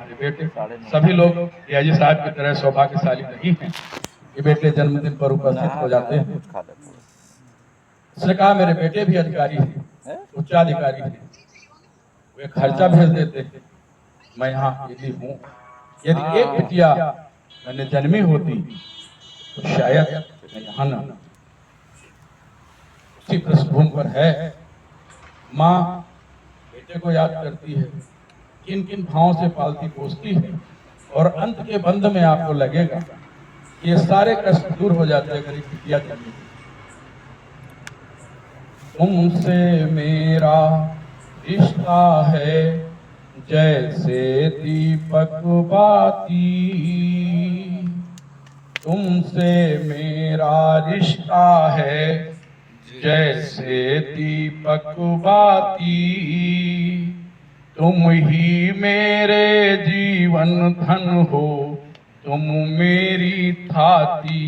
हमारे बेटे सभी लोग याजी साहब की तरह सौभाग्यशाली नहीं हैं कि बेटे जन्मदिन पर उपस्थित हो जाते हैं। उसने कहा मेरे बेटे भी अधिकारी हैं, उच्चाधिकारी हैं, वे खर्चा भेज देते हैं, मैं यहाँ अकेली हूँ। यदि एक बिटिया मैंने जन्मी होती तो शायद मैं यहाँ न। उसी पृष्ठभूमि पर है माँ बेटे को याद करती है, किन किन भावों से पालती पोसती है, और अंत के बंद में आपको लगेगा कि ये सारे कष्ट दूर हो जाते अगर एक बिटिया जन्मी। तुमसे मेरा रिश्ता है जैसे दीपक बाती, तुमसे मेरा रिश्ता है जैसे दीपक बाती, तुम ही मेरे जीवन धन हो, तुम मेरी थाती।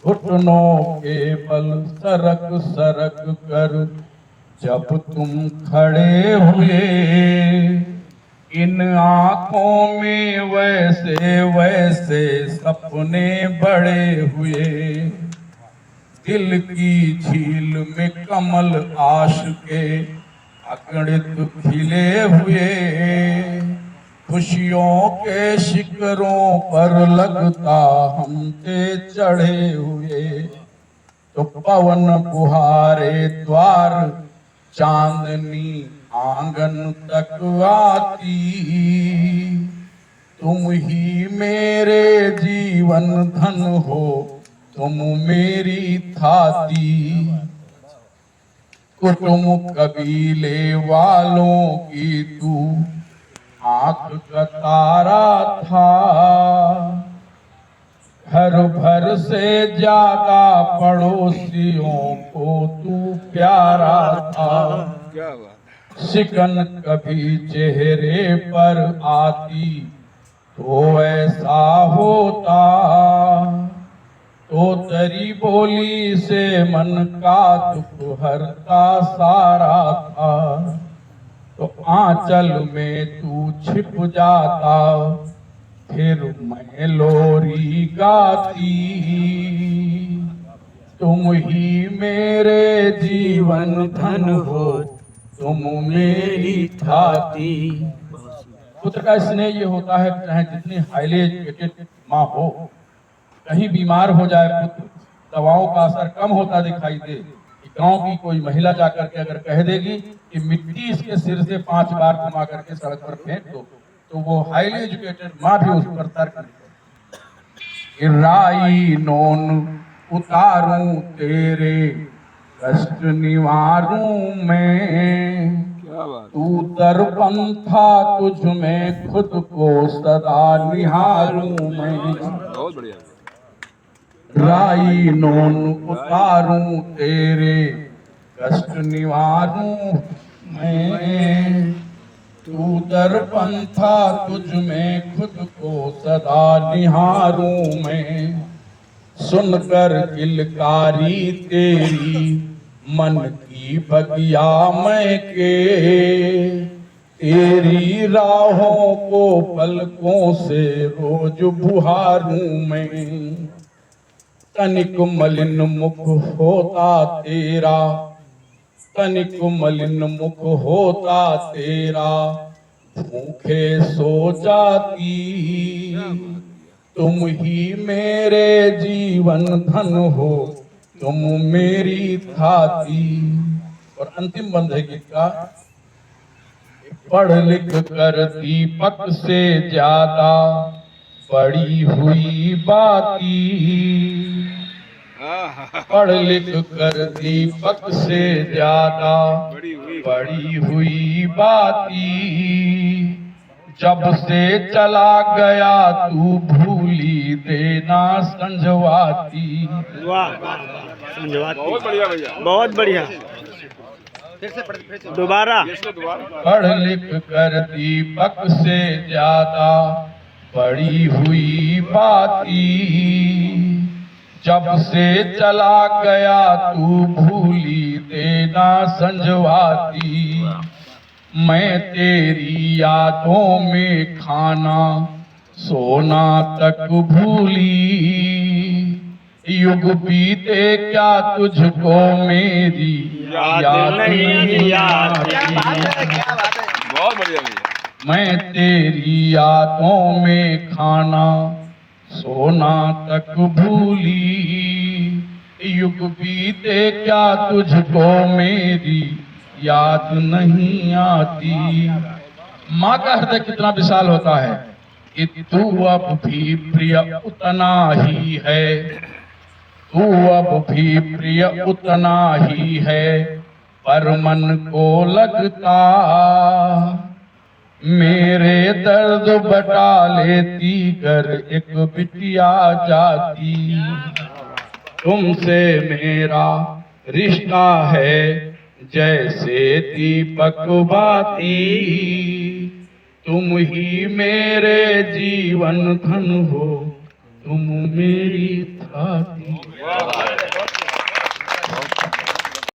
घुटनों के बल सरक सरक कर जब तुम खड़े हुए, इन आंखों में वैसे वैसे सपने बड़े हुए, दिल की झील में कमल आश के अगणित खिले हुए, खुशियों के शिखरों पर लगता हम थे चढ़े हुए, तो पवन बुहारे द्वार चांदनी आंगन तक आती, तुम ही मेरे जीवन धन हो, तुम मेरी थाती। कुटुंब कबीले वालों की तू आंख का तारा था, घर भर से ज्यादा पड़ोसियों को तू प्यारा था। शिकन कभी चेहरे पर आती तो ऐसा होता, तो तेरी बोली से मन का दुख हरता सारा था, तो आंचल में तू छिप जाता फिर मैं लोरी गाती, तुम ही मेरे जीवन धन हो, तुम मेरी थाती। पुत्र का स्नेह ये होता है कि चाहे जितनी हाईली एजुकेटेड माँ हो, कहीं बीमार हो जाए पुत्र, दवाओं का असर कम होता दिखाई दे, गांव की कोई महिला जाकर के अगर कह देगी कि मिट्टी इसके सिर से 5 बार घुमा करके सड़क पर फेंक दो, तो वो हाईली एजुकेटेड माँ भी उस पर तर्क नहीं। राई नोन उतारूं तेरे कष्ट निवारूं मैं, तू दर्पण था तुझ में खुद को सदा निहारूं मैं। बहुत बढ़िया। राई नोन उतारूं तेरे कष्ट निवारूं मैं, तू दर्पण था तुझ में खुद को सदा निहारूं मैं। सुनकर किलकारी तेरी मन की बगिया मैं के, तेरी राहों को पलकों से रोज बुहारूं मैं। तनिक मलिन मुख होता तेरा, तनिक मलिन मुख होता तेरा, भूखे सो जाती, तुम ही मेरे जीवन धन हो, तुम मेरी थाती। और अंतिम बंद है गीत का, पढ़ लिख कर दीपक से ज्यादा बड़ी हुई बाती, पढ़ लिख कर दीपक से ज्यादा बड़ी हुई बाती, जब से चला गया तू भूली देना संजवाती। वाह संजवाती, बहुत बढ़िया भैया, बहुत बढ़िया। दोबारा। पढ़ लिख कर दीपक से ज्यादा बड़ी हुई बाती, जब से चला गया तू भूली देना संजवाती। मैं तेरी यादों में खाना सोना तक भूली, युग बीते क्या तुझको मेरी याद नहीं आती। बहुत बढ़िया भैया। मैं तेरी यादों में खाना सोना तक भूली, युग बीते क्या तुझको मेरी याद नहीं आती। माँ का हृदय कितना विशाल होता है कि तू अब भी प्रिय उतना ही है, तू अब भी प्रिय उतना ही है, पर मन को लगता मेरे दर्द बटा लेती घर एक बिटिया जाती। तुमसे मेरा रिश्ता है जैसे दीपक बाती, तुम ही मेरे जीवन धन हो, तुम मेरी थाती।